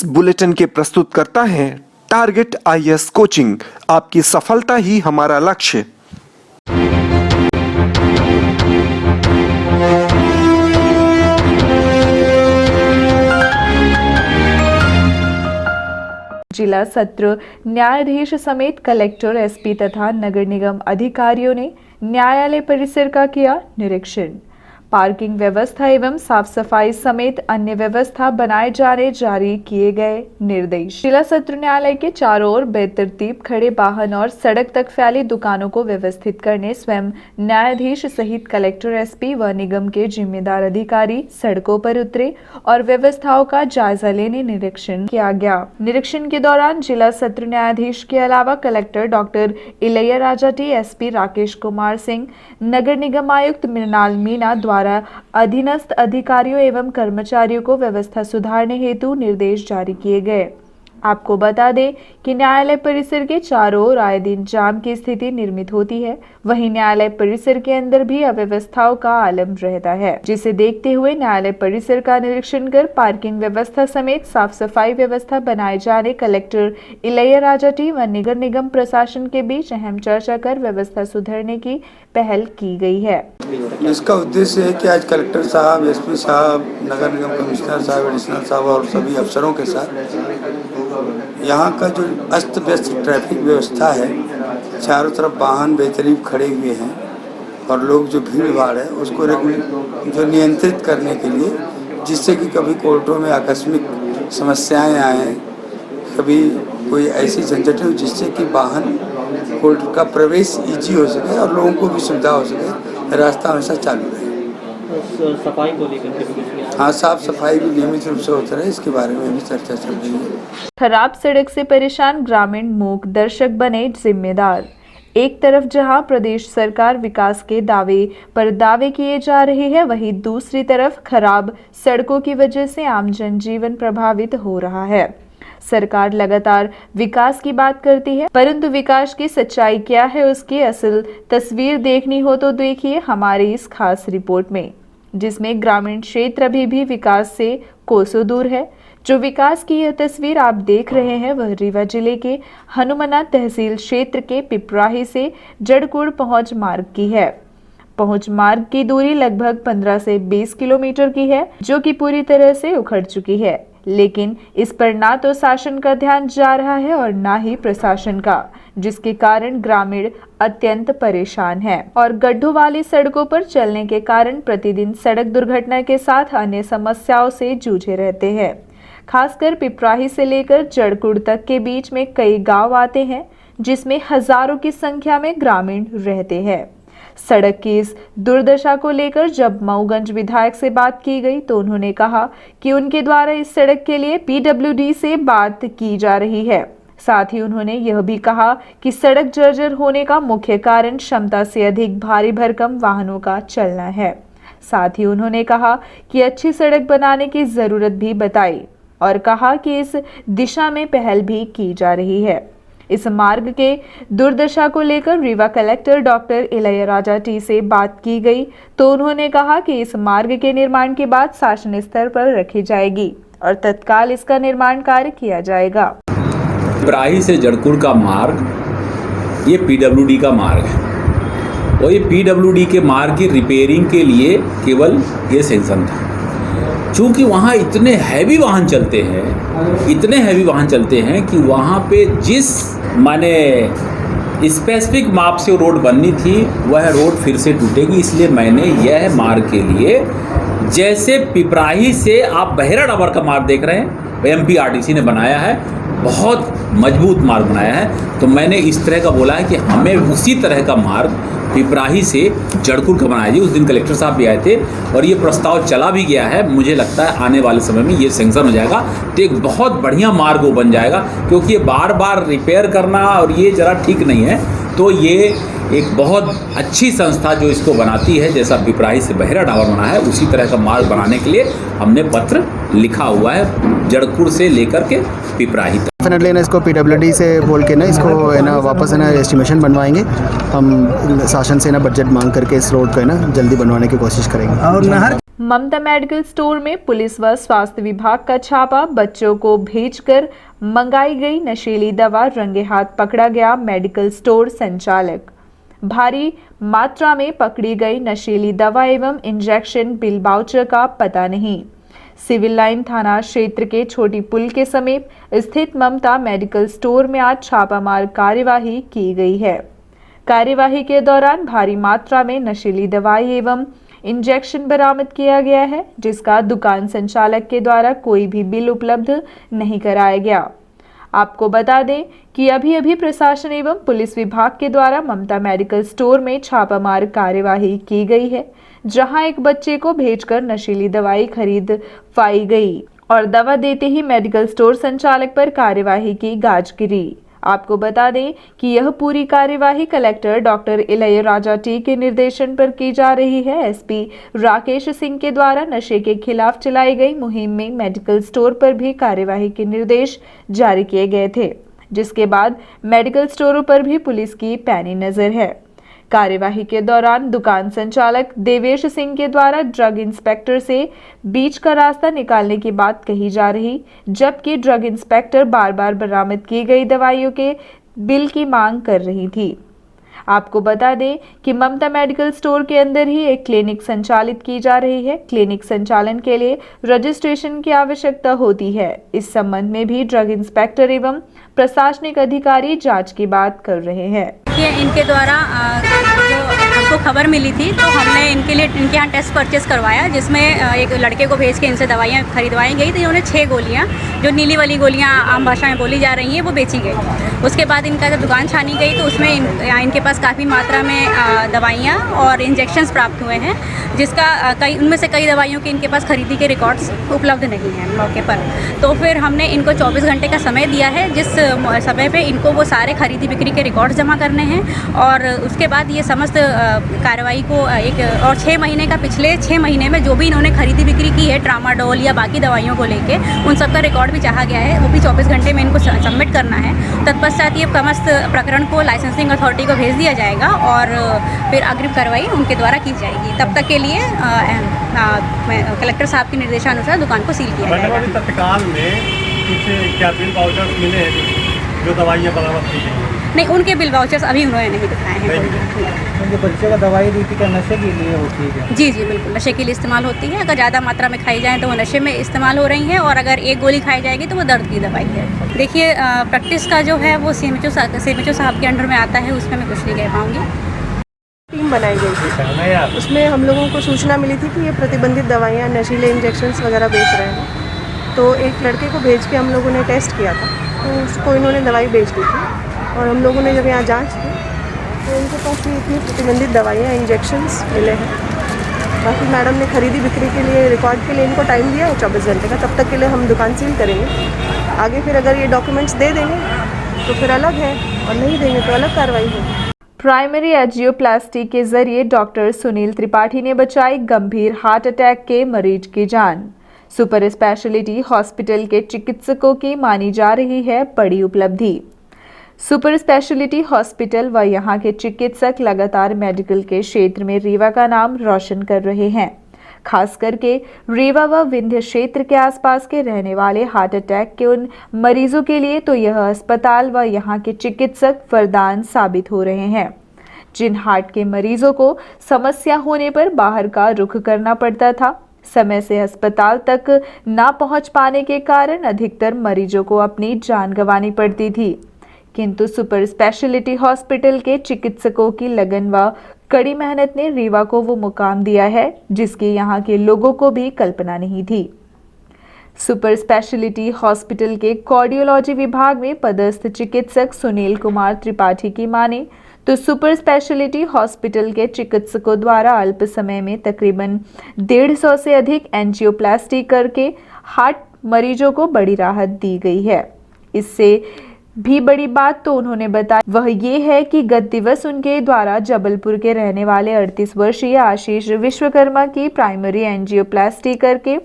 इस बुलेटिन के प्रस्तुतकर्ता हैं टारगेट IAS कोचिंग। आपकी सफलता ही हमारा लक्ष्य। जिला सत्र न्यायाधीश समेत कलेक्टर, SP तथा नगर निगम अधिकारियों ने न्यायालय परिसर का किया निरीक्षण। पार्किंग व्यवस्था एवं साफ सफाई समेत अन्य व्यवस्था बनाए जाने जारी किए गए निर्देश। जिला सत्र न्यायालय के चारों ओर बेतरतीब खड़े वाहन और सड़क तक फैली दुकानों को व्यवस्थित करने स्वयं न्यायाधीश सहित कलेक्टर, SP व निगम के जिम्मेदार अधिकारी सड़कों पर उतरे और व्यवस्थाओं का जायजा लेने निरीक्षण किया गया। निरीक्षण के दौरान जिला सत्र न्यायाधीश के अलावा collector doctor Ilaiyaraja T, SP Rakesh Kumar Singh, नगर निगम आयुक्त मृणाल मीना द्वारा अधीनस्थ अधिकारियों एवं कर्मचारियों को व्यवस्था सुधारने हेतु निर्देश जारी किए गए। आपको बता दें कि न्यायालय परिसर के चारों ओर आए दिन जाम की स्थिति निर्मित होती है, वहीं न्यायालय परिसर के अंदर भी अव्यवस्थाओं का आलम रहता है, जिसे देखते हुए न्यायालय परिसर का निरीक्षण कर पार्किंग व्यवस्था समेत साफ सफाई व्यवस्था बनाए जाने कलेक्टर इलैयाराजा टी व नगर निगम प्रशासन के बीच अहम चर्चा कर व्यवस्था सुधारने की पहल की गई है। इसका उद्देश्य है कि आज कलेक्टर साहब, SP साहब, नगर निगम कमिश्नर साहब, एडिशनल साहब और सभी अफसरों के साथ यहाँ का जो अस्त व्यस्त ट्रैफिक व्यवस्था है, चारों तरफ वाहन बेतरीब खड़े हुए हैं और लोग जो भीड़ भाड़ है उसको जो नियंत्रित करने के लिए, जिससे कि कभी कोर्टों में आकस्मिक समस्याएं आएँ, कभी कोई ऐसी झंझट हो जिससे कि वाहन कोर्ट का प्रवेश ईजी हो सके और लोगों को भी सुविधा हो सके, रास्ता हमेशा चालू रहे। सफाई को लेकर हाँ, साफ सफाई भी नियमित रूप से होता रहे, इसके बारे में भी चर्चा चल रही है। खराब सड़क से परेशान ग्रामीण मूक दर्शक बने जिम्मेदार। एक तरफ जहां प्रदेश सरकार विकास के दावे पर दावे किए जा रहे हैं, वहीं दूसरी तरफ खराब सड़कों की वजह से आम जनजीवन प्रभावित हो रहा है। सरकार लगातार विकास की बात करती है, परंतु विकास की सच्चाई क्या है, उसकी असल तस्वीर देखनी हो तो देखिए हमारी इस खास रिपोर्ट में, जिसमें ग्रामीण क्षेत्र अभी भी विकास से कोसों दूर है। जो विकास की यह तस्वीर आप देख रहे हैं वह रीवा जिले के हनुमना तहसील क्षेत्र के पिपराही से जड़कुड़ पहुंच मार्ग की है। पहुंच मार्ग की दूरी लगभग 15 से 20 किलोमीटर की है, जो कि पूरी तरह से उखड़ चुकी है, लेकिन इस पर ना तो शासन का ध्यान जा रहा है और ना ही प्रशासन का, जिसके कारण ग्रामीण अत्यंत परेशान हैं और गड्ढों वाली सड़कों पर चलने के कारण प्रतिदिन सड़क दुर्घटना के साथ अन्य समस्याओं से जूझे रहते हैं। खासकर पिपराही से लेकर जड़कुड़ तक के बीच में कई गांव आते हैं, जिसमें हजारों की संख्या में ग्रामीण रहते हैं। सड़क की इस दुर्दशा को लेकर जब मऊगंज विधायक से बात की गई तो उन्होंने कहा कि उनके द्वारा इस सड़क के लिए PWD से बात की जा रही है। साथ ही उन्होंने यह भी कहा कि सड़क जर्जर होने का मुख्य कारण क्षमता से अधिक भारी भरकम वाहनों का चलना है। साथ ही उन्होंने कहा कि अच्छी सड़क बनाने की जरूरत भी बताई और कहा कि इस दिशा में पहल भी की जा रही है। इस मार्ग के दुर्दशा को लेकर Rewa collector doctor Ilaiyaraja T से बात की गई तो उन्होंने कहा कि इस मार्ग के निर्माण के बाद शासन स्तर पर रखी जाएगी और तत्काल इसका निर्माण कार्य किया जाएगा। पिपराही से जड़कुड़ का मार्ग ये PWD का मार्ग है और ये PWD के मार्ग की रिपेयरिंग के लिए केवल ये सेंक्शन था। चूँकि वहाँ इतने हैवी वाहन चलते हैं कि वहाँ पे जिस माने स्पेसिफिक माप से रोड बननी थी वह रोड फिर से टूटेगी। इसलिए मैंने यह मार्ग के लिए, जैसे पिपराही से आप बहेरा डाबर का मार्ग देख रहे हैं, MPRDC ने बनाया है, बहुत मजबूत मार्ग बनाया है, तो मैंने इस तरह का बोला है कि हमें उसी तरह का मार्ग पिपराही से जड़कुड़ का बनाया। उस दिन कलेक्टर साहब भी आए थे और ये प्रस्ताव चला भी गया है। मुझे लगता है आने वाले समय में ये सैंक्शन हो जाएगा तो एक बहुत बढ़िया मार्ग वो बन जाएगा, क्योंकि ये बार बार रिपेयर करना और ये ज़रा ठीक नहीं है। तो ये एक बहुत अच्छी संस्था जो इसको बनाती है, जैसा पिपराही से बहेरा डाबर बना है, उसी तरह का मार्ग बनाने के लिए हमने पत्र लिखा हुआ है जड़कुड़ से लेकर के पिपराही तक। डेफिनेटली ना इसको PWD से बोल के ना इसको है ना वापस है ना एस्टिमेशन बनवाएंगे। हम शासन से ना बजट मांग करके इस रोड को है ना जल्दी बनवाने की कोशिश करेंगे। और नहर ममता मेडिकल स्टोर में पुलिस व स्वास्थ्य विभाग का छापा, बच्चों को भेजकर मंगाई गई नशीली दवा, रंगे हाथ पकड़ा गया मेडिकल स्टोर संचालक। भारी मात्रा में पकड़ी गई नशीली दवा एवं इंजेक्शन, बिल वाउचर का पता नहीं। सिविल लाइन थाना क्षेत्र के छोटी पुल के समीप स्थित ममता मेडिकल स्टोर में आज छापामार कार्यवाही की गई है। कार्यवाही के दौरान भारी मात्रा में नशीली दवाई एवं इंजेक्शन बरामद किया गया है, जिसका दुकान संचालक के द्वारा कोई भी बिल उपलब्ध नहीं कराया गया। आपको बता दें कि अभी प्रशासन एवं पुलिस विभाग के द्वारा ममता मेडिकल स्टोर में छापामार कार्यवाही की गई है, जहां एक बच्चे को भेजकर नशीली दवाई खरीद पाई गई और दवा देते ही मेडिकल स्टोर संचालक पर कार्यवाही की गाज गिरी। आपको बता दें कि यह पूरी कार्यवाही कलेक्टर डॉक्टर इलैयाराजा टी के निर्देशन पर की जा रही है। एसपी राकेश सिंह के द्वारा नशे के खिलाफ चलाई गई मुहिम में मेडिकल स्टोर पर भी कार्यवाही के निर्देश जारी किए गए थे, जिसके बाद मेडिकल स्टोरों पर भी पुलिस की पैनी नजर है। कार्यवाही के दौरान दुकान संचालक देवेश सिंह के द्वारा ड्रग इंस्पेक्टर से बीच का रास्ता निकालने की बात कही जा रही, जबकि ड्रग इंस्पेक्टर बार बार बरामद की गई दवाइयों के बिल की मांग कर रही थी। आपको बता दें कि ममता मेडिकल स्टोर के अंदर ही एक क्लिनिक संचालित की जा रही है। क्लिनिक संचालन के लिए रजिस्ट्रेशन की आवश्यकता होती है। इस संबंध में भी ड्रग इंस्पेक्टर एवं प्रशासनिक अधिकारी जांच की बात कर रहे हैं। ये इनके द्वारा जो हमको खबर मिली थी, तो हमने इनके यहाँ टेस्ट परचेस करवाया, जिसमें एक लड़के को भेज के इनसे दवाइयाँ खरीदवाई गई। तो इन्होंने 6 गोलियाँ, जो नीली वाली गोलियाँ आम भाषा में बोली जा रही हैं, वो बेची गई। उसके बाद इनका जब दुकान छानी गई तो उसमें इनके पास काफ़ी मात्रा में दवाइयाँ और इंजेक्शंस प्राप्त हुए हैं, जिसका उनमें से कई दवाइयों के इनके पास खरीदी के रिकॉर्ड्स उपलब्ध नहीं हैं मौके पर। तो फिर हमने इनको 24 घंटे का समय दिया है, जिस समय पे इनको वो सारे खरीदी बिक्री के रिकॉर्ड्स जमा करने हैं, और उसके बाद ये समस्त कार्रवाई को और 6 महीने का, पिछले 6 महीने में जो भी इन्होंने खरीदी बिक्री की है ट्रामाडोल या बाकी दवाइयों को लेके, उन सब का रिकॉर्ड भी चाहा गया है। वो भी 24 घंटे में इनको सबमिट करना है। तत्पश्चात ये समस्त प्रकरण को लाइसेंसिंग अथॉरिटी को भेज दिया जाएगा और फिर अग्रिम कार्रवाई उनके द्वारा की जाएगी। तब तक के लिए कलेक्टर साहब के निर्देशानुसार दुकान को सील किया जाएगा। तत्काल में कुछ क्या बिल वाउचर मिले हैं जो दवाइयाँ बरामद की गई? नहीं, उनके बिल वाउचर्स अभी उन्होंने नहीं दिखाए हैं। उनके बच्चे का दवाई दी थी, क्या नशे के लिए होती है? जी बिल्कुल, नशे के लिए इस्तेमाल होती है। अगर ज़्यादा मात्रा में खाई जाए तो वो नशे में इस्तेमाल हो रही हैं, और अगर एक गोली खाई जाएगी तो वो दर्द की दवाई है। देखिए, प्रैक्टिस का जो है वो सीएमएचओ साहब के अंडर में आता है, उसमें मैं कुछ नहीं कह पाऊँगी। टीम बनाई गई थी, उसमें हम लोगों को सूचना मिली थी कि ये प्रतिबंधित दवाइयाँ, नशीले इंजेक्शंस वगैरह बेच रहे हैं। तो एक लड़के को भेज के हम लोगों ने टेस्ट किया था, तो उसको इन्होंने दवाई बेच दी थी, और हम लोगों ने जब यहाँ जांच की तो इनके पास भी इतनी प्रतिबंधित दवाइयाँ, इंजेक्शंस मिले हैं। बाकी मैडम ने खरीदी बिक्री के लिए, रिकॉर्ड के लिए इनको टाइम दिया है 24 घंटे का। तब तक के लिए हम दुकान सील करेंगे। आगे फिर अगर ये डॉक्यूमेंट्स दे देंगे तो फिर अलग है, और नहीं देंगे तो अलग कार्रवाई होगी। प्राइमरी एंजियोप्लास्टी के जरिए डॉक्टर सुनील त्रिपाठी ने बचाई गंभीर हार्ट अटैक के मरीज की जान। सुपर स्पेशलिटी हॉस्पिटल के चिकित्सकों की मानी जा रही है बड़ी उपलब्धि। सुपर स्पेशलिटी हॉस्पिटल व यहाँ के चिकित्सक लगातार मेडिकल के क्षेत्र में रीवा का नाम रोशन कर रहे हैं। खास करके रीवा व विंध्य क्षेत्र के आसपास के रहने वाले हार्ट अटैक के उन मरीजों के लिए तो यह अस्पताल व यहाँ के चिकित्सक वरदान साबित हो रहे हैं, जिन हार्ट के मरीजों को समस्या होने पर बाहर का रुख करना पड़ता था। समय से अस्पताल तक ना पहुंच पाने के कारण अधिकतर मरीजों को अपनी जान गंवानी पड़ती थी, किंतु सुपर स्पेशलिटी हॉस्पिटल के चिकित्सकों की लगन व कड़ी मेहनत ने रीवा को वो मुकाम दिया है जिसकी यहाँ के लोगों को भी कल्पना नहीं थी। सुपर स्पेशलिटी हॉस्पिटल के कार्डियोलॉजी विभाग में पदस्थ चिकित्सक सुनील कुमार त्रिपाठी की माने तो सुपर स्पेशलिटी हॉस्पिटल के चिकित्सकों द्वारा अल्प समय में तकरीबन 150 से अधिक एंजियोप्लास्टी करके हार्ट मरीजों को बड़ी राहत दी गई है। इससे भी बड़ी बात तो उन्होंने बताया वह ये है कि गत दिवस उनके द्वारा जबलपुर के रहने वाले 38 वर्षीय आशीष विश्वकर्मा की प्राइमरी एंजियोप्लास्टी करके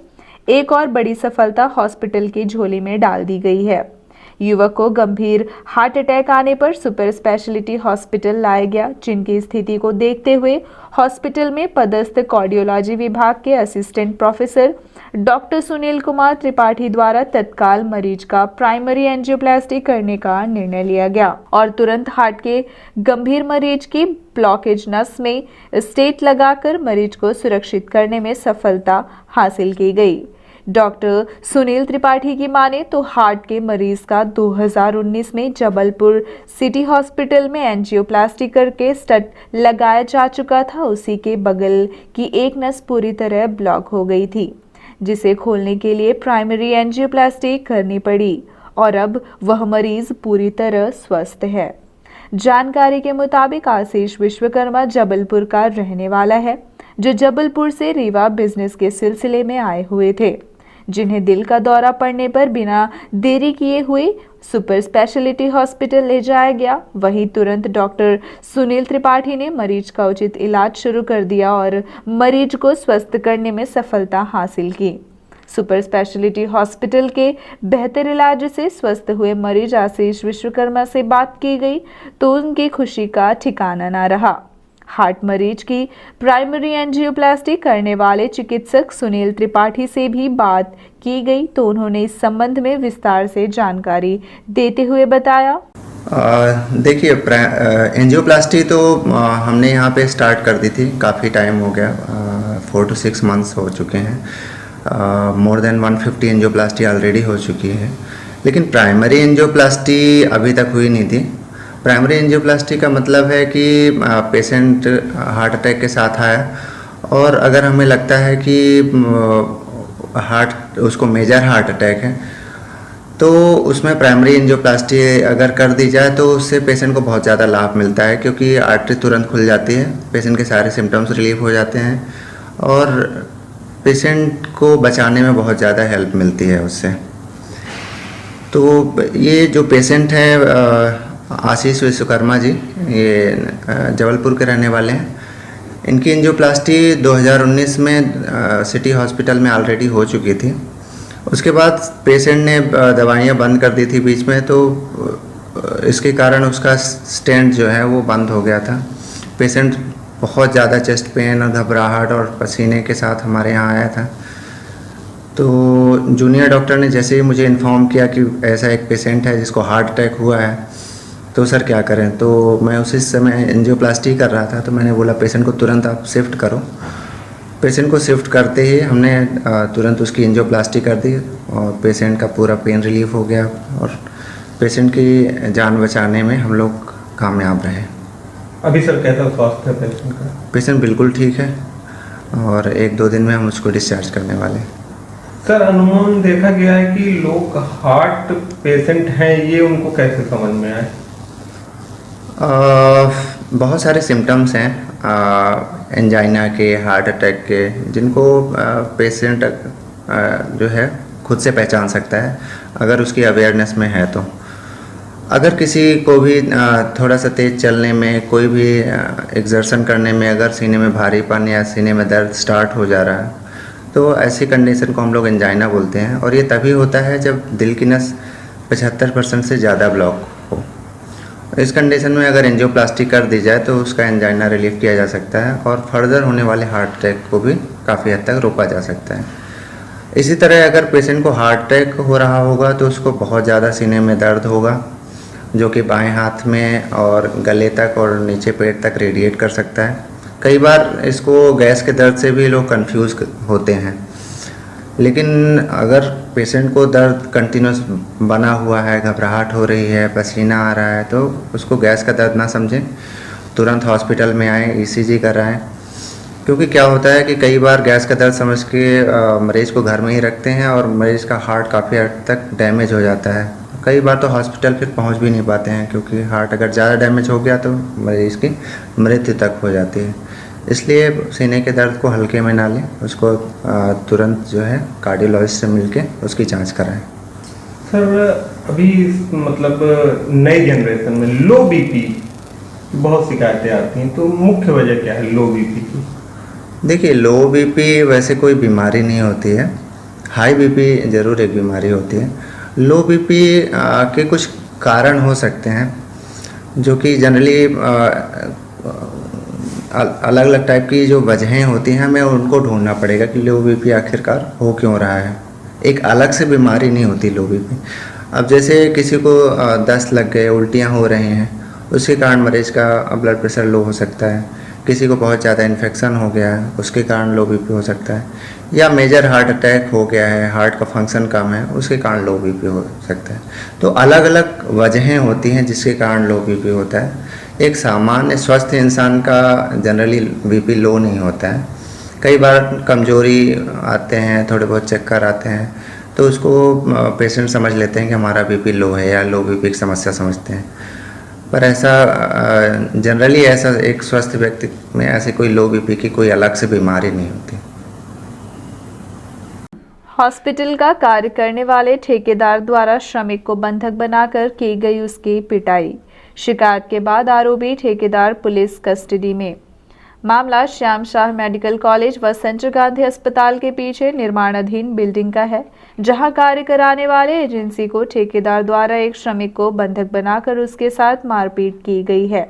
एक और बड़ी सफलता हॉस्पिटल की झोली में डाल दी गई है। युवक को गंभीर हार्ट अटैक आने पर सुपर स्पेशलिटी हॉस्पिटल लाया गया, जिनकी स्थिति को देखते हुए हॉस्पिटल में पदस्थ कार्डियोलॉजी विभाग के assistant professor doctor Sunil Kumar Tripathi द्वारा तत्काल मरीज का प्राइमरी एंजियोप्लास्टी करने का निर्णय लिया गया और तुरंत हार्ट के गंभीर मरीज की ब्लॉकेज नस में स्टेट लगाकर मरीज को सुरक्षित करने में सफलता हासिल की गई। डॉक्टर सुनील त्रिपाठी की माने तो हार्ट के मरीज का 2019 में जबलपुर सिटी हॉस्पिटल में एंजियोप्लास्टी करके स्टंट लगाया जा चुका था। उसी के बगल की एक नस पूरी तरह ब्लॉक हो गई थी, जिसे खोलने के लिए प्राइमरी एंजियोप्लास्टी करनी पड़ी और अब वह मरीज पूरी तरह स्वस्थ है। जानकारी के मुताबिक आशीष विश्वकर्मा जबलपुर का रहने वाला है, जो जबलपुर से रीवा बिजनेस के सिलसिले में आए हुए थे, जिन्हें दिल का दौरा पड़ने पर बिना देरी किए हुए सुपर स्पेशलिटी हॉस्पिटल ले जाया गया। वहीं तुरंत डॉक्टर सुनील त्रिपाठी ने मरीज का उचित इलाज शुरू कर दिया और मरीज को स्वस्थ करने में सफलता हासिल की। सुपर स्पेशलिटी हॉस्पिटल के बेहतर इलाज से स्वस्थ हुए मरीज आशीष विश्वकर्मा से बात की गई तो उनकी खुशी का ठिकाना न रहा। हार्ट मरीज की प्राइमरी एंजियोप्लास्टी करने वाले चिकित्सक सुनील त्रिपाठी से भी बात की गई तो उन्होंने इस संबंध में विस्तार से जानकारी देते हुए बताया। देखिए, एंजियोप्लास्टी तो हमने यहाँ पे स्टार्ट कर दी थी, काफ़ी टाइम हो गया, 4 to 6 months हो चुके हैं। मोर देन 150 एंजियोप्लास्टी ऑलरेडी हो चुकी है, लेकिन प्राइमरी एंजियोप्लास्टी अभी तक हुई नहीं थी। प्राइमरी एंजियोप्लास्टी का मतलब है कि पेशेंट हार्ट अटैक के साथ आया और अगर हमें लगता है कि उसको मेजर हार्ट अटैक है तो उसमें प्राइमरी एंजियोप्लास्टी अगर कर दी जाए तो उससे पेशेंट को बहुत ज़्यादा लाभ मिलता है, क्योंकि आर्टरी तुरंत खुल जाती है, पेशेंट के सारे सिम्टम्स रिलीव हो जाते हैं और पेशेंट को बचाने में बहुत ज़्यादा हेल्प मिलती है उससे। तो ये जो पेशेंट हैं आशीष विश्वकर्मा जी, ये जबलपुर के रहने वाले हैं। इनकी एंजियोप्लास्टी 2019 में सिटी हॉस्पिटल में ऑलरेडी हो चुकी थी। उसके बाद पेशेंट ने दवाइयाँ बंद कर दी थी बीच में, तो इसके कारण उसका स्टेंट जो है वो बंद हो गया था। पेशेंट बहुत ज़्यादा चेस्ट पेन और घबराहट और पसीने के साथ हमारे यहाँ आया था। तो जूनियर डॉक्टर ने जैसे ही मुझे इन्फॉर्म किया कि ऐसा एक पेशेंट है जिसको हार्ट अटैक हुआ है, तो सर क्या करें। तो मैं उसी समय एंजियोप्लास्टी कर रहा था, तो मैंने बोला पेशेंट को तुरंत आप शिफ्ट करो। पेशेंट को शिफ्ट करते ही हमने तुरंत उसकी एंजियोप्लास्टी कर दी और पेशेंट का पूरा पेन रिलीफ हो गया और पेशेंट की जान बचाने में हम लोग कामयाब रहे। अभी सर कैसा स्वास्थ्य है पेशेंट का? पेशेंट बिल्कुल ठीक है और 1-2 दिन में हम उसको डिस्चार्ज करने वाले। सर, अनुमान देखा गया है कि लोग हार्ट पेशेंट हैं, ये उनको कैसे समझ में आए? बहुत सारे सिम्टम्स हैं एंजाइना के, हार्ट अटैक के, जिनको पेशेंट जो है खुद से पहचान सकता है अगर उसकी अवेयरनेस में है। तो अगर किसी को भी थोड़ा सा तेज़ चलने में, कोई भी एक्सर्शन करने में अगर सीने में भारीपन या सीने में दर्द स्टार्ट हो जा रहा है, तो ऐसी कंडीशन को हम लोग एंजाइना बोलते हैं। और ये तभी होता है जब दिल की नस 75% से ज़्यादा ब्लॉक हो। इस कंडीशन में अगर एंजियोप्लास्टी कर दी जाए तो उसका एंजाइना रिलीफ किया जा सकता है और फर्दर होने वाले हार्ट अटैक को भी काफ़ी हद तक रोका जा सकता है। इसी तरह अगर पेशेंट को हार्ट अटैक हो रहा होगा तो उसको बहुत ज़्यादा सीने में दर्द होगा, जो कि बाएं हाथ में और गले तक और नीचे पेट तक रेडिएट कर सकता है। कई बार इसको गैस के दर्द से भी लोग कंफ्यूज होते हैं, लेकिन अगर पेशेंट को दर्द कंटिन्यूस बना हुआ है, घबराहट हो रही है, पसीना आ रहा है, तो उसको गैस का दर्द ना समझें, तुरंत हॉस्पिटल में आएँ, ECG कराएं। क्योंकि क्या होता है कि कई बार गैस का दर्द समझ के मरीज़ को घर में ही रखते हैं और मरीज़ का हार्ट काफ़ी हद तक डैमेज हो जाता है। कई बार तो हॉस्पिटल फिर पहुंच भी नहीं पाते हैं, क्योंकि हार्ट अगर ज़्यादा डैमेज हो गया तो मरीज़ की मृत्यु तक हो जाती है। इसलिए सीने के दर्द को हल्के में ना लें, उसको तुरंत जो है कार्डियोलॉजिस्ट से मिलके उसकी जांच कराएं। सर, अभी मतलब नई जनरेशन में लो बीपी बहुत शिकायतें आती हैं, तो मुख्य वजह क्या है लो बीपी की? देखिए, लो बीपी वैसे कोई बीमारी नहीं होती है, हाई बीपी ज़रूर एक बीमारी होती है। लो बीपी के कुछ कारण हो सकते हैं, जो कि जनरली अलग अलग टाइप की जो वजहें होती हैं, हमें उनको ढूंढना पड़ेगा कि लो बीपी आखिरकार हो क्यों रहा है। एक अलग से बीमारी नहीं होती लो बीपी। अब जैसे किसी को दस्त लग गए, उल्टियाँ हो रही हैं, उसके कारण मरीज़ का ब्लड प्रेशर लो हो सकता है। किसी को बहुत ज़्यादा इन्फेक्शन हो गया है, उसके कारण लो बीपी हो सकता है। या मेजर हार्ट अटैक हो गया है, हार्ट का फंक्शन कम है, उसके कारण लो बीपी हो सकता है। तो अलग अलग वजहें होती हैं जिसके कारण लो बीपी होता है। एक सामान्य स्वस्थ इंसान का जनरली बीपी लो नहीं होता है। कई बार कमजोरी आते हैं, थोड़े बहुत चक्कर आते हैं, तो उसको पेशेंट समझ लेते हैं कि हमारा बीपी लो है या लो बीपी की समस्या समझते हैं। पर ऐसा जनरली ऐसा एक स्वस्थ व्यक्ति में ऐसी कोई लो बीपी की कोई अलग से बीमारी नहीं होती। हॉस्पिटल का कार्य करने वाले ठेकेदार द्वारा श्रमिक को बंधक बनाकर की गई उसकी पिटाई। शिकायत के बाद आरोपी ठेकेदार पुलिस कस्टडी में। मामला श्याम शाह मेडिकल कॉलेज व संजय गांधी अस्पताल के पीछे निर्माणाधीन बिल्डिंग का है, जहां कार्य कराने वाले एजेंसी को ठेकेदार द्वारा एक श्रमिक को बंधक बनाकर उसके साथ मारपीट की गई है।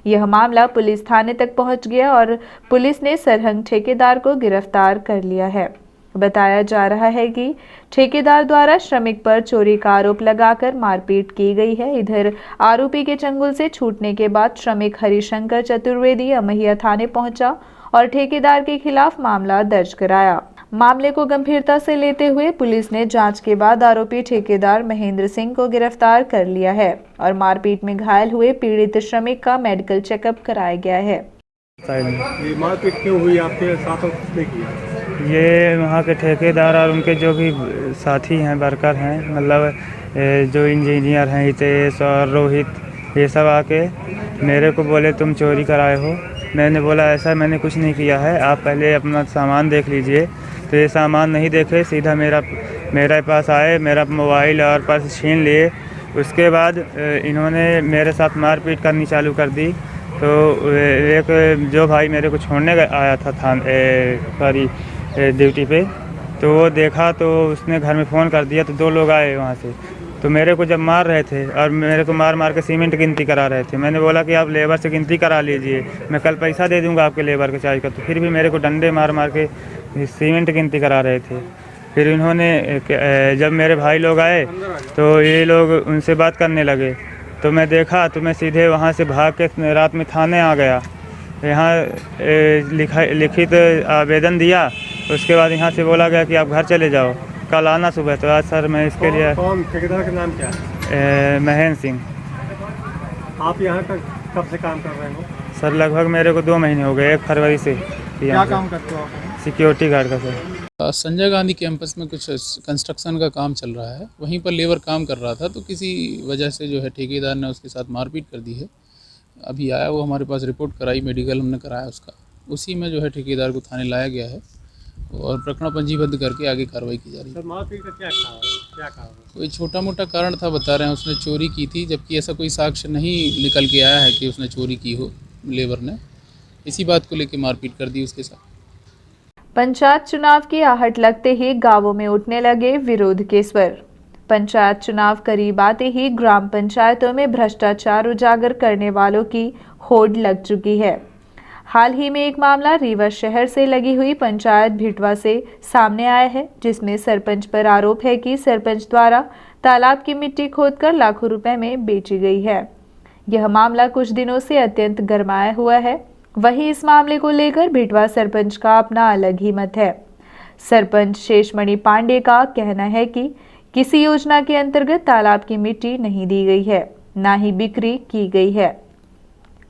यह मामला पुलिस थाने तक पहुंच गया और पुलिस ने सरहंग ठेकेदार को गिरफ्तार कर लिया है। बताया जा रहा है कि ठेकेदार द्वारा श्रमिक पर चोरी का आरोप लगाकर मारपीट की गई है। इधर आरोपी के चंगुल से छूटने के बाद श्रमिक हरिशंकर चतुर्वेदी अमहिया थाने पहुंचा और ठेकेदार के खिलाफ मामला दर्ज कराया। मामले को गंभीरता से लेते हुए पुलिस ने जांच के बाद आरोपी ठेकेदार महेंद्र सिंह को गिरफ्तार कर लिया है और मारपीट में घायल हुए पीड़ित श्रमिक का मेडिकल चेकअप कराया गया है। ये मारपीट क्यों हुई, आपके साथ और किसने किया? ये वहाँ के ठेकेदार और उनके जो भी साथी हैं, वर्कर हैं, मतलब जो इंजीनियर हैं, हितेश और रोहित, ये सब आके मेरे को बोले तुम चोरी कराए हो। मैंने बोला ऐसा मैंने कुछ नहीं किया है, आप पहले अपना सामान देख लीजिए। तो ये सामान नहीं देखे, सीधा मेरे पास आए, मेरा मोबाइल और पर्स छीन लिए। उसके बाद इन्होंने मेरे साथ मारपीट करनी चालू कर दी। तो एक जो भाई मेरे को छोड़ने आया था ड्यूटी पे, तो वो देखा तो उसने घर में फ़ोन कर दिया, तो 2 लोग आए वहाँ से। तो मेरे को जब मार रहे थे और मेरे को मार के सीमेंट गिनती करा रहे थे, मैंने बोला कि आप लेबर से गिनती करा लीजिए, मैं कल पैसा दे दूंगा आपके लेबर के चार्ज का। तो फिर भी मेरे को डंडे मार के सीमेंट गिनती करा रहे थे। फिर इन्होंने जब मेरे भाई लोग आए तो ये लोग उनसे बात करने लगे, तो मैं देखा तो मैं सीधे वहाँ से भाग के रात में थाने आ गया। यहाँ लिखित आवेदन दिया, उसके बाद यहाँ से बोला गया कि आप घर चले जाओ, कल आना सुबह। तो आज सर मैं इसके लिए कौन ठेकेदार का नाम क्या है? महेंद्र सिंह। आप यहाँ का कब से काम कर रहे हो? सर लगभग मेरे को 2 महीने हो गए, 1 फरवरी से। क्या काम करते हो आप? सिक्योरिटी गार्ड का सर। संजय गांधी कैंपस में कुछ कंस्ट्रक्शन का काम चल रहा है, वहीं पर लेबर काम कर रहा था, तो किसी वजह से जो है ठेकेदार ने उसके साथ मारपीट कर दी है। अभी आया वो हमारे पास, रिपोर्ट कराई, मेडिकल हमने कराया उसका, उसी में जो है ठेकेदार को थाने लाया गया है और प्रकरण पंजीबद्ध करके आगे कार्रवाई की जा रही है। सर मारपीट का क्या कारण है? कोई छोटा मोटा कारण था, बता रहे हैं उसने चोरी की थी, जबकि ऐसा कोई साक्ष्य नहीं निकल के आया है कि उसने चोरी की हो लेबर ने। इसी बात को लेकर मारपीट कर दी उसके साथ। पंचायत चुनाव की आहट लगते ही गांवों में उठने लगे विरोध के स्वर। पंचायत चुनाव करीब आते ही ग्राम पंचायतों में भ्रष्टाचार उजागर करने वालों की होड़ लग चुकी है। हाल ही में एक मामला रीवा शहर से लगी हुई पंचायत भिटवा से सामने आया है, जिसमें सरपंच पर आरोप है कि सरपंच द्वारा तालाब की मिट्टी खोदकर लाखों रुपए में बेची गई है। यह मामला कुछ दिनों से अत्यंत गरमाया हुआ है। वहीं इस मामले को लेकर भिटवा सरपंच का अपना अलग ही मत है। सरपंच शेषमणि पांडे का कहना है कि किसी योजना के अंतर्गत तालाब की मिट्टी नहीं दी गई है, ना ही बिक्री की गई है।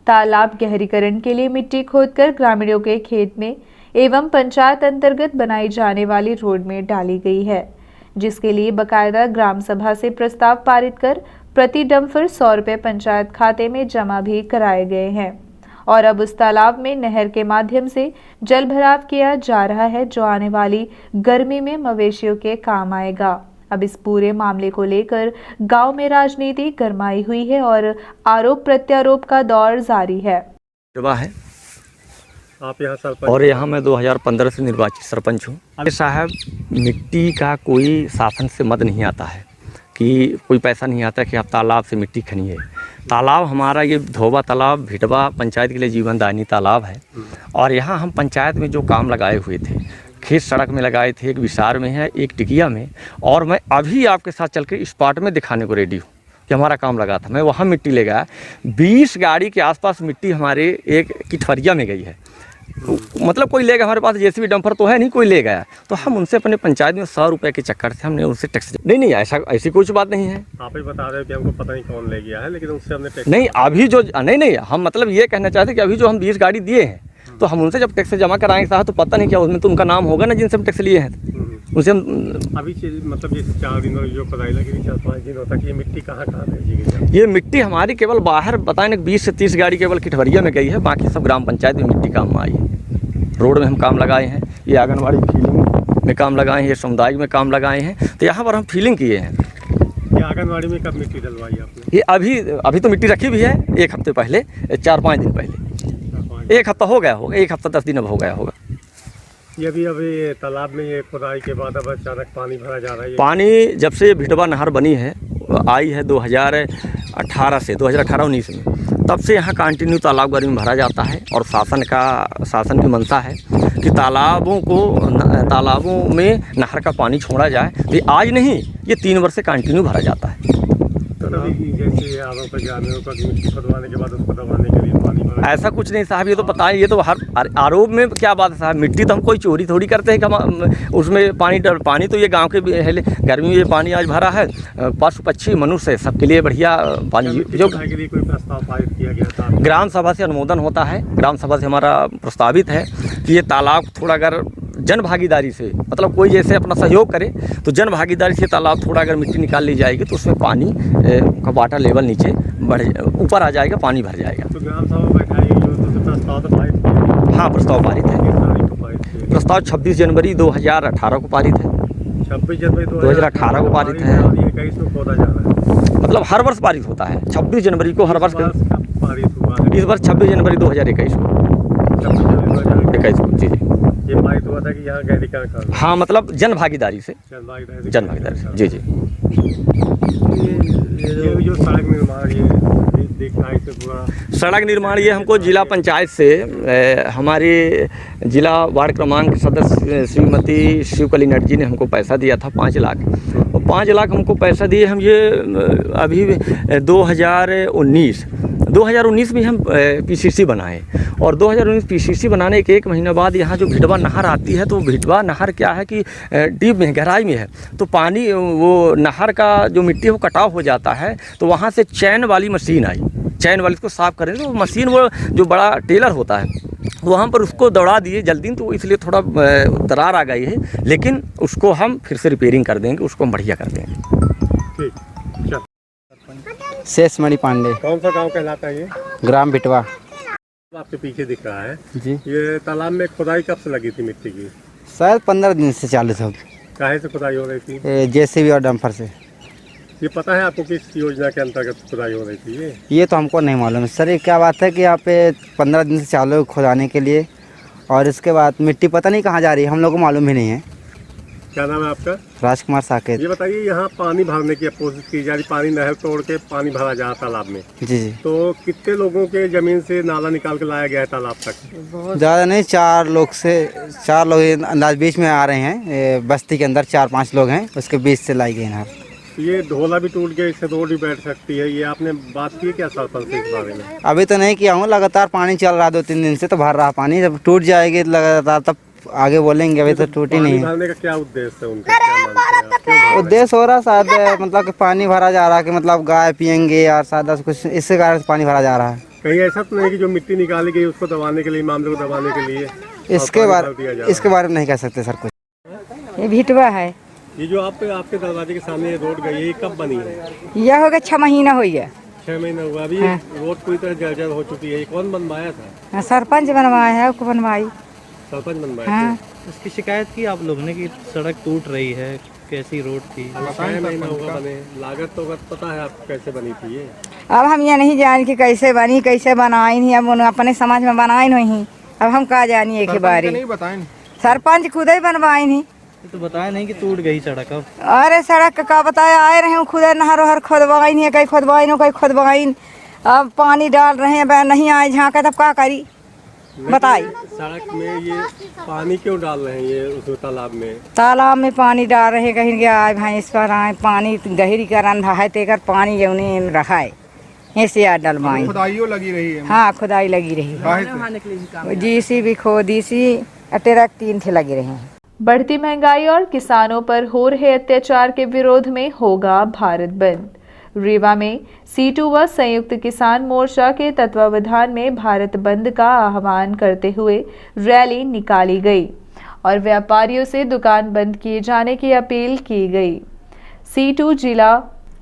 तालाब गहरीकरण के लिए मिट्टी खोदकर ग्रामीणों के खेत में एवं पंचायत अंतर्गत बनाई जाने वाली रोड में डाली गई है, जिसके लिए बकायदा ग्राम सभा से प्रस्ताव पारित कर प्रति डंपर 100 रुपये पंचायत खाते में जमा भी कराए गए हैं और अब उस तालाब में नहर के माध्यम से जल भराव किया जा रहा है, जो आने वाली गर्मी में मवेशियों के काम आएगा। अब इस पूरे मामले को लेकर गांव में राजनीति गरमाई हुई है और आरोप प्रत्यारोप का दौर जारी है। है आप यहाँ सरपंच और यहाँ मैं 2015 से निर्वाचित सरपंच हूँ। साहब मिट्टी का कोई शासन से मद नहीं आता है, कि कोई पैसा नहीं आता कि आप तालाब से मिट्टी खनिए। तालाब हमारा ये धोबा तालाब भिटवा पंचायत के लिए जीवनदायिनी तालाब है। और यहाँ हम पंचायत में जो काम लगाए हुए थे, खेत सड़क में लगाए थे, एक विसार में है, एक टिकिया में, और मैं अभी आपके साथ चल के स्पॉट में दिखाने को रेडी हूँ कि हमारा काम लगा था। मैं वहाँ मिट्टी ले गया, 20 गाड़ी के आसपास मिट्टी हमारे एक किठवरिया में गई है। मतलब कोई ले गया, हमारे पास जेसीबी डंपर तो है नहीं, कोई ले गया। तो हम उनसे अपने पंचायत में 100 रुपये के चक्कर से हमने उनसे टैक्स नहीं ऐसी कुछ बात नहीं है। आप ही बता रहे हो कि हमको पता नहीं कौन ले गया है, लेकिन उससे हमने टैक्स नहीं अभी जो नहीं हम मतलब ये कहना चाहते कि अभी जो हम 20 गाड़ी दिए हैं, तो हम उनसे जब टैक्स जमा कराएंगे साहब तो पता नहीं क्या उसमें तो उनका नाम होगा ना जिनसे हम टैक्स लिए हैं। उनसे हम अभी मतलब ये 4 दिन जो खुदाई लगी 4-5 दिन होता कि ये मिट्टी कहाँ भेजी गई? ये मिट्टी हमारी केवल बाहर बताएं ना 20 से 30 गाड़ी केवल किठवरिया में गई है, बाकी सब ग्राम पंचायत में मिट्टी काम आई है। रोड में हम काम लगाए हैं, ये आंगनबाड़ी फीलिंग में काम लगाए हैं, ये सामुदायिक में काम लगाए हैं, तो यहाँ पर हम फीलिंग किए हैं। ये आंगनबाड़ी में कब मिट्टी डलवाई आपने? ये अभी तो मिट्टी रखी भी है, 1 हफ्ते पहले, 4-5 दिन पहले, 1 हफ्ता हो गया होगा, 1 हफ्ता 10 दिन अब हो गया होगा। ये अभी तालाब में ये खुदाई के बाद अब अचानक पानी भरा जा रहा है। पानी जब से भिटवा नहर बनी है, आई है 2018 से 2018-19 में, तब से यहाँ कंटिन्यू तालाब गर्मी में भरा जाता है। और शासन की मंशा है कि तालाबों में नहर का पानी छोड़ा जाए। तो आज नहीं, ये 3 वर्ष से कंटिन्यू भरा जाता है। तो जैसे आरोप जानवरों का मिट्टी खुदवाने के बाद उसको दबाने के लिए पानी भरा, ऐसा कुछ नहीं साहब, ये तो पता है, ये तो हर आरोप में क्या बात है साहब। मिट्टी तो हम कोई चोरी थोड़ी करते हैं कि हम उसमें पानी तो ये गांव के गर्मी में ये पानी आज भरा है, पशु पक्षी मनुष्य सबके लिए बढ़िया पानी। जो के लिए कोई प्रस्ताव पारित किया गया था? ग्राम सभा से अनुमोदन होता है, ग्राम सभा से हमारा प्रस्तावित है कि ये तालाब थोड़ा अगर जन भागीदारी से, मतलब कोई जैसे अपना सहयोग करे तो जन भागीदारी से तालाब थोड़ा अगर मिट्टी निकाल ली जाएगी तो उसमें पानी का वाटर लेवल नीचे ऊपर आ जाएगा, पानी भर जाएगा। तो ग्राम सभा बैठाई जो प्रस्ताव तो पारित किया? हाँ, प्रस्ताव पारित है। प्रस्ताव 26 जनवरी 2018 को पारित है। 26 जनवरी 2018 को पारित है। और ये 21 में खोदा जा रहा है, मतलब हर वर्ष पारित होता है 26 जनवरी को, हर वर्ष पारित हुआ है। इस वर्ष 26 जनवरी 2021 को, 21 को जी। ये पारित हुआ था कि यहाँ गहरीकरण कर, हाँ मतलब जन भागीदारी से जी जी। ये जो सड़क निर्माण ये देखना है, पूरा सड़क निर्माण ये हमको जिला पंचायत से हमारे जिला वार्ड क्रमांक सदस्य श्रीमती शिवकली नट जी ने हमको पैसा दिया था 5 लाख। और 5 लाख हमको पैसा दिए, हम ये अभी 2019 में हम पीसीसी बनाए। और 2019 पीसीसी बनाने के 1 महीने बाद यहाँ जो भिटवा नहर आती है, तो भिटवा नहर क्या है कि डीप में, गहराई में है, तो पानी वो नहर का जो मिट्टी वो कटाव हो जाता है। तो वहाँ से चैन वाली मशीन आई, चैन वाली को साफ़ करें तो मशीन वो जो बड़ा टेलर होता है वहाँ पर उसको दौड़ा दिए जल्दी, तो इसलिए थोड़ा दरार आ गई है, लेकिन उसको हम फिर से रिपेयरिंग कर देंगे, उसको हम बढ़िया कर देंगे। शेषमणि पांडे। कौन सा गांव कहलाता है ये? ग्राम भिटवा। आपके पीछे दिख रहा है जी। ये तालाब में खुदाई कब से लगी थी मिट्टी की? शायद 15 दिन से चालू था। काहे से खुदाई हो रही थी? जेसीबी और डंपर से। ये पता है आपको किस योजना के अंतर्गत खुदाई हो रही थी? ये तो हमको नहीं मालूम सर। ये क्या बात है कि यहाँ पे 15 दिन से चालू खुदाने के लिए, और इसके बाद मिट्टी पता नहीं कहाँ जा रही है, हम लोग को मालूम भी नहीं है। क्या नाम है आपका? राजकुमार साकेत। ये बताइए, यहाँ पानी भरने की कोशिश की जा रही, पानी नहर तोड़ के पानी भरा जा रहा तालाब में। जी जी। तो कितने लोगों के जमीन से नाला निकाल के लाया गया है तालाब तक? ज़्यादा नहीं, 4 लोग अंदाज बीच में आ रहे हैं। बस्ती के अंदर 4-5 लोग हैं, उसके बीच से लाई गई नहर। ये ढोला भी टूट गया, इससे रोड भी बैठ सकती है, ये आपने बात की क्या सरपंच से इस बारे में? अभी तो नहीं किया हूँ, लगातार पानी चल रहा 2-3 दिन से, तो भर रहा पानी। जब टूट जाएगी लगातार तब आगे बोलेंगे, अभी तो टूटी नहीं है। भरने का क्या उद्देश्य है उनका, क्या मानते हैं? उद्देश्य हो रहा शायद मतलब कि पानी भरा जा रहा है कि मतलब गाय पियेंगे और शायद कुछ इससे कारण पानी भरा जा रहा है। कहीं ऐसा तो नहीं कि जो मिट्टी निकाली गई उसको दबाने के लिए, मामले को दबाने के लिए इसके बारे में नहीं कह सकते सर कुछ। ये भिटवा है। ये जो आपके दरवाजे के सामने रोड गई है, ये कब बनी है? यह हो गया 6 महीना हो गया। 6 महीना हुआ। अभी हाँ। रोड पूरी तरह जर्जर हो चुकी है। ये कौन बनवाया था? सरपंच बनवाया है, उसको बनवाई। सरपंच बनवाया? हाँ। उसकी शिकायत की आप लोगों ने कि सड़क टूट रही है, कैसी रोड थी? 6 महीना होगा बने। लागत तो पता है आपको कैसे बनी थी ये? अब हम ये नहीं जान कि कैसे बनी, कैसे बनाई नहीं, अब अपने समाज में बनाई नहीं। अब हम कहा जानी एक बारी। नहीं बताएं। सरपंच खुद ही बनवाई नहीं। तो बताया नहीं कि टूट गई सड़क अब। अरे सड़क का बताया, आए रहे खुद नहर वहर खोदवाई नहीं, कहीं खोदवाई न कहीं खोदवाई। अब पानी डाल रहे हैं, नहीं आए झाँका तब क्या करी बताई। सड़क में ये पानी क्यों डाल रहे हैं ये उस तालाब में? तालाब में पानी डाल रहे हैं, कहीं गया आए भैंस पर आए, पानी गहरी का रंधा है तेकर पानी जौने रखा है ऐसे याद डलवाई। खुदाइयों लगी रही है। हाँ खुदाई लगी रही है, JCB खोदीसी ट्रक 3 थे लगे रहे हैं। बढ़ती महंगाई और किसानों पर हो रहे अत्याचार के विरोध में होगा भारत बंद। रीवा में C2 व संयुक्त किसान मोर्चा के तत्वावधान में भारत बंद का आह्वान करते हुए रैली निकाली गई और व्यापारियों से दुकान बंद किए जाने की अपील की गई। C2 जिला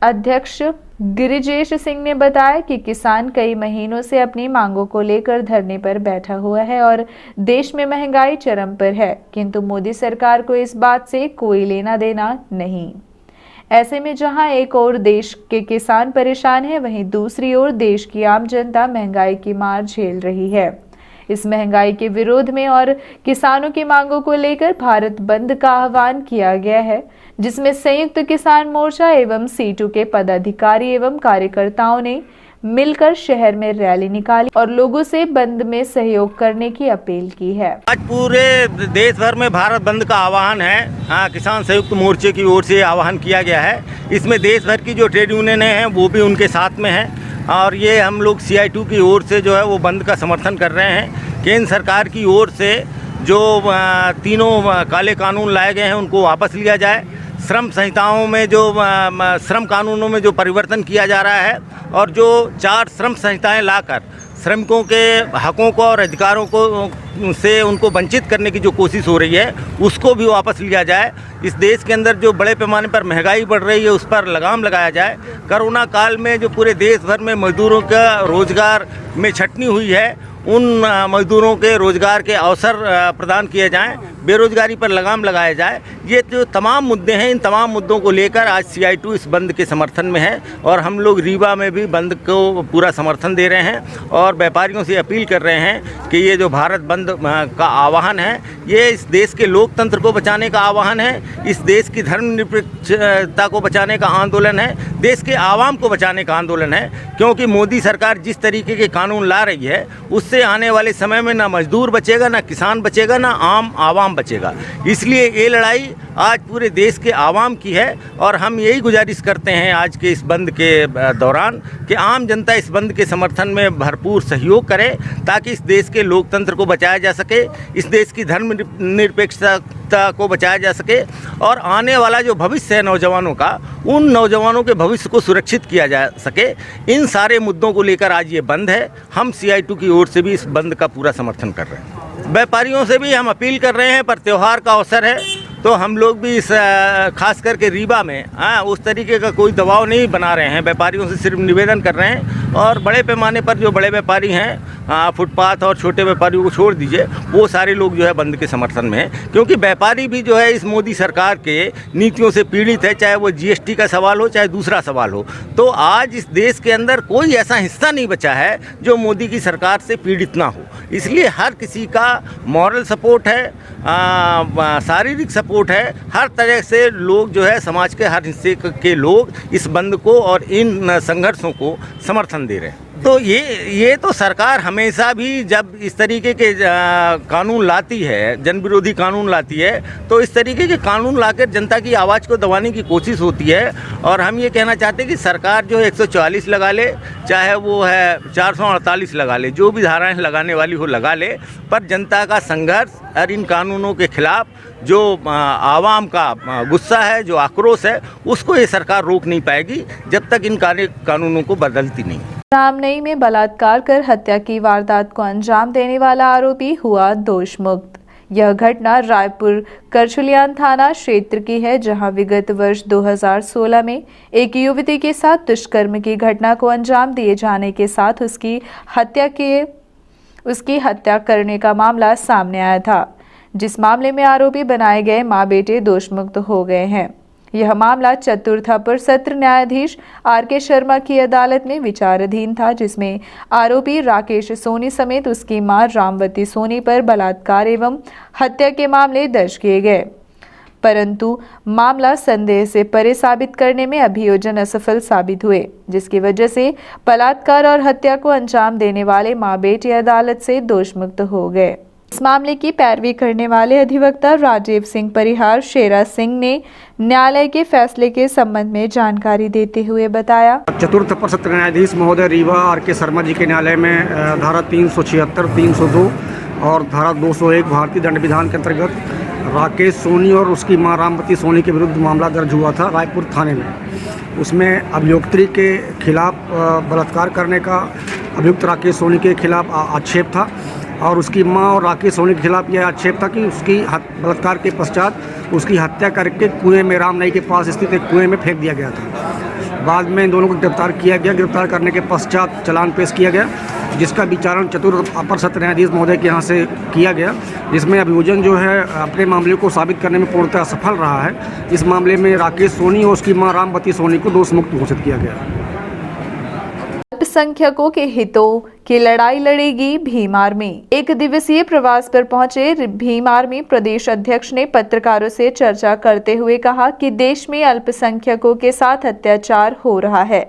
अध्यक्ष गिरिजेश सिंह ने बताया कि किसान कई महीनों से अपनी मांगों को लेकर धरने पर बैठा हुआ है और देश में महंगाई चरम पर है, किंतु मोदी सरकार को इस बात से कोई लेना देना नहीं। ऐसे में जहां एक ओर देश के किसान परेशान है, वहीं दूसरी ओर देश की आम जनता महंगाई की मार झेल रही है। इस महंगाई के विरोध में और किसानों की मांगों को लेकर भारत बंद का आह्वान किया गया है, जिसमें संयुक्त किसान मोर्चा एवं C2 के पदाधिकारी एवं कार्यकर्ताओं ने मिलकर शहर में रैली निकाली और लोगों से बंद में सहयोग करने की अपील की है। आज पूरे देश भर में भारत बंद का आह्वान है। किसान संयुक्त मोर्चे की ओर से आह्वान किया गया है। इसमें देश भर की जो ट्रेड यूनियनें हैं वो भी उनके साथ में हैं और ये हम लोग CI2 की ओर से जो है वो बंद का समर्थन कर रहे हैं। केंद्र सरकार की ओर से जो तीनों काले कानून लाए गए हैं उनको वापस लिया जाए। श्रम संहिताओं में जो श्रम कानूनों में जो परिवर्तन किया जा रहा है और जो 4 श्रम संहिताएं लाकर श्रमिकों के हकों को और अधिकारों को से उनको वंचित करने की जो कोशिश हो रही है उसको भी वापस लिया जाए। इस देश के अंदर जो बड़े पैमाने पर महंगाई बढ़ रही है उस पर लगाम लगाया जाए। कोरोना काल में जो पूरे देश भर में मजदूरों का रोजगार में छटनी हुई है उन मजदूरों के रोजगार के अवसर प्रदान किए जाएं, बेरोजगारी पर लगाम लगाया जाए। ये जो तमाम मुद्दे हैं इन तमाम मुद्दों को लेकर आज CI2 इस बंद के समर्थन में है और हम लोग रीवा में भी बंद को पूरा समर्थन दे रहे हैं और व्यापारियों से अपील कर रहे हैं कि ये जो भारत बंद का आह्वान है ये इस देश के लोकतंत्र को बचाने का आह्वान है, इस देश की धर्मनिरपेक्षता को बचाने का आंदोलन है, देश के आवाम को बचाने का आंदोलन है। क्योंकि मोदी सरकार जिस तरीके के कानून ला रही है उससे आने वाले समय में ना मजदूर बचेगा, ना किसान बचेगा, ना आम आवाम बचेगा। इसलिए ये लड़ाई आज पूरे देश के आवाम की है और हम यही गुजारिश करते हैं आज के इस बंद के दौरान कि आम जनता इस बंद के समर्थन में भरपूर सहयोग करे ताकि इस देश के लोकतंत्र को बचाया जा सके, इस देश की धर्मनिरपेक्षता को बचाया जा सके और आने वाला जो भविष्य है नौजवानों का, उन नौजवानों के भविष्य को सुरक्षित किया जा सके। इन सारे मुद्दों को लेकर आज ये बंद है। हम CI2 की ओर से भी इस बंद का पूरा समर्थन कर रहे हैं। व्यापारियों से भी हम अपील कर रहे हैं, पर त्यौहार का अवसर है तो हम लोग भी इस खास करके रीवा में उस तरीके का कोई दबाव नहीं बना रहे हैं। व्यापारियों से सिर्फ निवेदन कर रहे हैं और बड़े पैमाने पर जो बड़े व्यापारी हैं फुटपाथ और छोटे व्यापारियों को छोड़ दीजिए, वो सारे लोग जो है बंद के समर्थन में हैं। क्योंकि व्यापारी भी जो है इस मोदी सरकार के नीतियों से पीड़ित है, चाहे वो GST का सवाल हो चाहे दूसरा सवाल हो। तो आज इस देश के अंदर कोई ऐसा हिस्सा नहीं बचा है जो मोदी की सरकार से पीड़ित ना हो। इसलिए हर किसी का मॉरल सपोर्ट है, शारीरिक सपोर्ट है, हर तरह से लोग जो है समाज के हर हिस्से के लोग इस बंद को और इन संघर्षों को समर्थन दे रहे हैं। तो ये तो सरकार हमेशा भी जब इस तरीके के कानून लाती है, जन विरोधी कानून लाती है, तो इस तरीके के कानून लाकर जनता की आवाज़ को दबाने की कोशिश होती है। और हम ये कहना चाहते हैं कि सरकार जो 144 लगा ले, चाहे वो है 448 लगा ले, जो भी धाराएं लगाने वाली हो लगा ले, पर जनता का संघर्ष और इन कानूनों के खिलाफ जो आवाम का गुस्सा है, जो आक्रोश है, उसको ये सरकार रोक नहीं पाएगी जब तक इन कानूनों को बदलती नहीं। रामनई में बलात्कार कर हत्या की वारदात को अंजाम देने वाला आरोपी हुआ दोष मुक्त। यह घटना रायपुर करछुलियान थाना क्षेत्र की है, जहां विगत वर्ष 2016 में एक युवती के साथ दुष्कर्म की घटना को अंजाम दिए जाने के साथ उसकी हत्या करने का मामला सामने आया था, जिस मामले में आरोपी बनाए गए मां बेटे दोषमुक्त हो गए हैं। यह मामला चतुर्थापुर सत्र न्यायाधीश RK शर्मा की अदालत में विचाराधीन था, जिसमें आरोपी राकेश सोनी समेत उसकी मां रामवती सोनी पर बलात्कार एवं हत्या के मामले दर्ज किए गए। परंतु मामला संदेह से परे साबित करने में अभियोजन असफल साबित हुए, जिसकी वजह से बलात्कार और हत्या को अंजाम देने वाले मां बेटी अदालत से दोषमुक्त हो गए। इस मामले की पैरवी करने वाले अधिवक्ता राजीव सिंह परिहार शेरा सिंह ने न्यायालय के फैसले के संबंध में जानकारी देते हुए बताया। चतुर्थ अपर सत्र न्यायाधीश महोदय रीवा R.K. शर्मा जी के न्यायालय में धारा 376, 302 और धारा 201 भारतीय दंड विधान के अंतर्गत राकेश सोनी और उसकी मां रामवती सोनी के विरुद्ध मामला दर्ज हुआ था रायपुर थाने में। उसमें अभियोक्त्री के खिलाफ बलात्कार करने का अभियुक्त राकेश सोनी के खिलाफ आक्षेप था और उसकी मां और राकेश सोनी के खिलाफ यह आक्षेप था कि उसकी बलात्कार के पश्चात उसकी हत्या करके कुएं में रामनई के पास स्थित एक कुएं में फेंक दिया गया था। बाद में इन दोनों को गिरफ्तार किया गया। गिरफ्तार करने के पश्चात चालान पेश किया गया, जिसका विचारण चतुर्थ अपर सत्र न्यायाधीश महोदय के यहाँ से किया गया, जिसमें अभियोजन जो है अपने मामले को साबित करने में पूर्णतः असफल रहा है। इस मामले में राकेश सोनी और उसकी मां रामवती सोनी को दोषमुक्त घोषित किया गया। अल्पसंख्यकों के हितों की लड़ाई लड़ेगी भीम आर्मी। एक दिवसीय प्रवास पर पहुंचे भीम आर्मी प्रदेश अध्यक्ष ने पत्रकारों से चर्चा करते हुए कहा कि देश में अल्पसंख्यकों के साथ अत्याचार हो रहा है,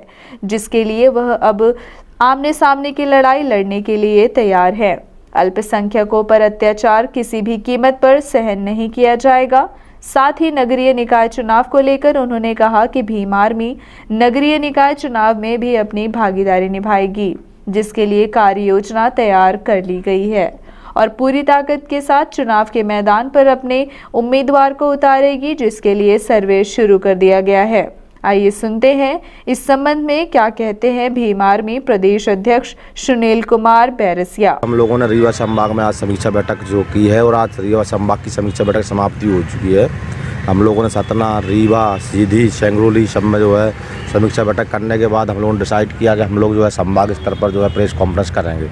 जिसके लिए वह अब आमने सामने की लड़ाई लड़ने के लिए तैयार है। अल्पसंख्यकों पर अत्याचार किसी भी कीमत पर सहन नहीं किया जाएगा। साथ ही नगरीय निकाय चुनाव को लेकर उन्होंने कहा कि भीम आर्मी नगरीय निकाय चुनाव में भी अपनी भागीदारी निभाएगी, जिसके लिए कार्य योजना तैयार कर ली गई है और पूरी ताकत के साथ चुनाव के मैदान पर अपने उम्मीदवार को उतारेगी, जिसके लिए सर्वे शुरू कर दिया गया है। आइए सुनते हैं इस संबंध में क्या कहते हैं भीम आर्मी प्रदेश अध्यक्ष सुनील कुमार बैरसिया। हम लोगों ने रीवा संभाग में आज समीक्षा बैठक जो की है और आज रीवा संभाग की समीक्षा बैठक समाप्ति हो चुकी है। हम लोगों ने सतना, रीवा, सीधी, शेंगरोली सब में जो है समीक्षा बैठक करने के बाद हम लोगों ने डिसाइड किया कि हम लोग जो है संभाग स्तर पर जो है प्रेस कॉन्फ्रेंस करेंगे।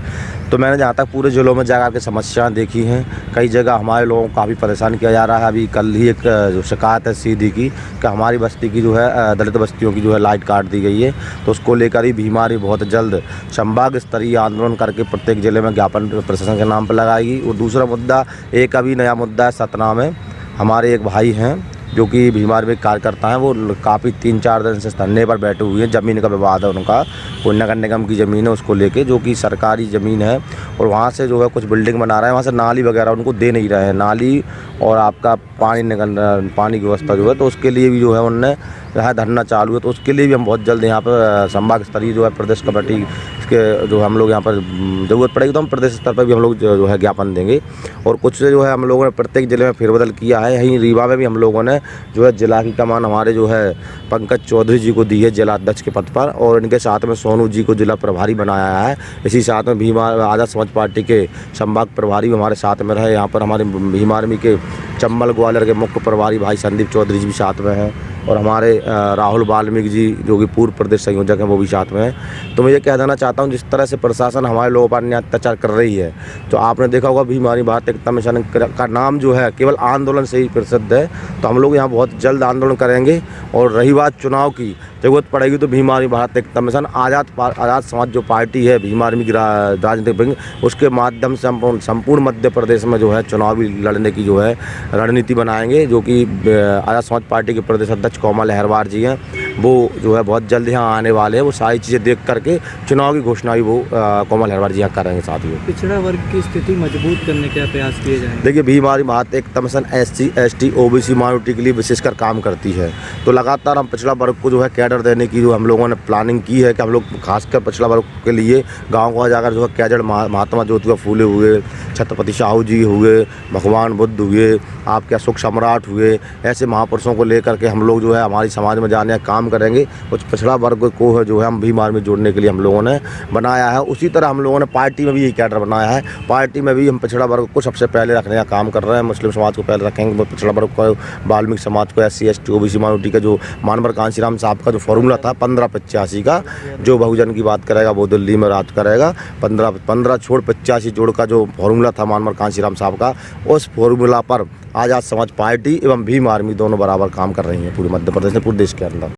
तो मैंने जहाँ तक पूरे ज़िलों में जाकर के समस्याएं देखी हैं, कई जगह हमारे लोगों को काफ़ी परेशान किया जा रहा है। अभी कल ही एक जो शिकायत है सीधी की कि हमारी बस्ती की जो है दलित बस्तियों की जो है लाइट काट दी गई है, तो उसको लेकर ही भीम आर्मी बहुत जल्द संभाग स्तरीय आंदोलन करके प्रत्येक ज़िले में ज्ञापन प्रशासन के नाम पर लगाएगी। और दूसरा मुद्दा, एक अभी नया मुद्दा है सतना में, हमारे एक भाई हैं जो कि भीम आर्मी कार्यकर्ता हैं, वो काफ़ी 3-4 दिन से धरने पर बैठे हुए हैं। ज़मीन का विवाद है उनका, कोई नगर निगम की ज़मीन है उसको लेके, जो कि सरकारी ज़मीन है और वहाँ से जो है कुछ बिल्डिंग बना रहे हैं, वहाँ से नाली वगैरह उनको दे नहीं रहे हैं, नाली और आपका पानी की व्यवस्था जो है, तो उसके लिए भी जो है उनने यहाँ धरना चालू है। तो उसके लिए भी हम बहुत जल्द यहाँ पर संभाग स्तरीय जो है प्रदेश कमेटी के जो हम लोग यहाँ पर ज़रूरत पड़ेगी तो हम प्रदेश स्तर पर भी हम लोग जो है ज्ञापन देंगे। और कुछ जो है हम लोगों ने प्रत्येक ज़िले में फेरबदल किया है। यहीं रीवा में भी हम लोगों ने जो है जिला की कमान हमारे जो है पंकज चौधरी जी को दी है जिला अध्यक्ष के पद पर, और इनके साथ में सोनू जी को जिला प्रभारी बनाया है। इसी साथ में भीम आज़ाद समाज पार्टी के संभाग प्रभारी भी हमारे साथ में रहे। यहाँ पर हमारे भीम आर्मी के चंबल ग्वालियर के मुख्य प्रभारी भाई संदीप चौधरी जी भी साथ में हैं और हमारे राहुल वाल्मीकि जी जो कि पूर्व प्रदेश संयोजक हैं वो भी साथ में हैं। तो मैं ये कह देना चाहता हूँ, जिस तरह से प्रशासन हमारे लोगों पर अन्याय अत्याचार कर रही है, तो आपने देखा होगा भीम आर्मी भारत एकता मिशन का नाम जो है केवल आंदोलन से ही प्रसिद्ध है। तो हम लोग यहाँ बहुत जल्द आंदोलन करेंगे। और रही बात चुनाव की, ज़रूरत पड़ेगी तो भीम आर्मी भारत एकता मिशन आज़ाद समाज जो पार्टी है भीम आर्मी की राजनीतिक विंग, उसके माध्यम से हम संपूर्ण मध्य प्रदेश में जो है चुनावी लड़ने की जो है रणनीति बनाएंगे। जो कि आज़ाद समाज पार्टी के प्रदेश अध्यक्ष कोमल लहरवार जी हैं, वो जो है बहुत जल्द यहाँ आने वाले हैं। वो सारी चीज़ें देख करके चुनाव की घोषणा भी वो कोमल लहरवार जी यहाँ करेंगे। साथ ही पिछड़ा वर्ग की स्थिति मजबूत करने के प्रयास किए जाएंगे। देखिए, Bhim Army Bharat Ekta Mission SC, ST, OBC minority के लिए विशेषकर काम करती है। तो लगातार हम पिछड़ा वर्ग को जो है कैडर देने की जो हम लोगों ने प्लानिंग की है कि हम लोग खासकर पिछड़ा वर्ग के लिए गाँव को जाकर जो है कैडर महात्मा ज्योतिबा फूले हुए, छत्रपति साहू जी हुए, भगवान बुद्ध हुए, आपके अशोक सम्राट हुए, ऐसे महापुरुषों को लेकर के हम लोग जो है हमारी समाज में जाने का काम करेंगे। कुछ पिछड़ा वर्ग को है जो है हम भीम आर्मी जोड़ने के लिए हम लोगों ने बनाया है। उसी तरह हम लोगों ने पार्टी में भी यही कैडर बनाया है। पार्टी में भी हम पिछड़ा वर्ग को सबसे पहले रखने का काम कर रहे हैं। मुस्लिम समाज को पहले रखेंगे, पिछड़ा वर्ग को, वाल्मीकि समाज को, SC, ST, OBC माइनॉरिटी का जो मानवर कांशीराम साहब का जो फॉर्मूला था 15-85 का, जो बहुजन की बात करेगा वो दिल्ली में राज करेगा, 15 छोड़ 85 जोड़ का जो फॉर्मूला था मानवर कांशीराम साहब का, उस फॉर्मूला पर आज़ाद समाज पार्टी एवं भीम आर्मी दोनों बराबर काम कर रही हैं पूरे मध्य प्रदेश में, पूरे देश के अंदर।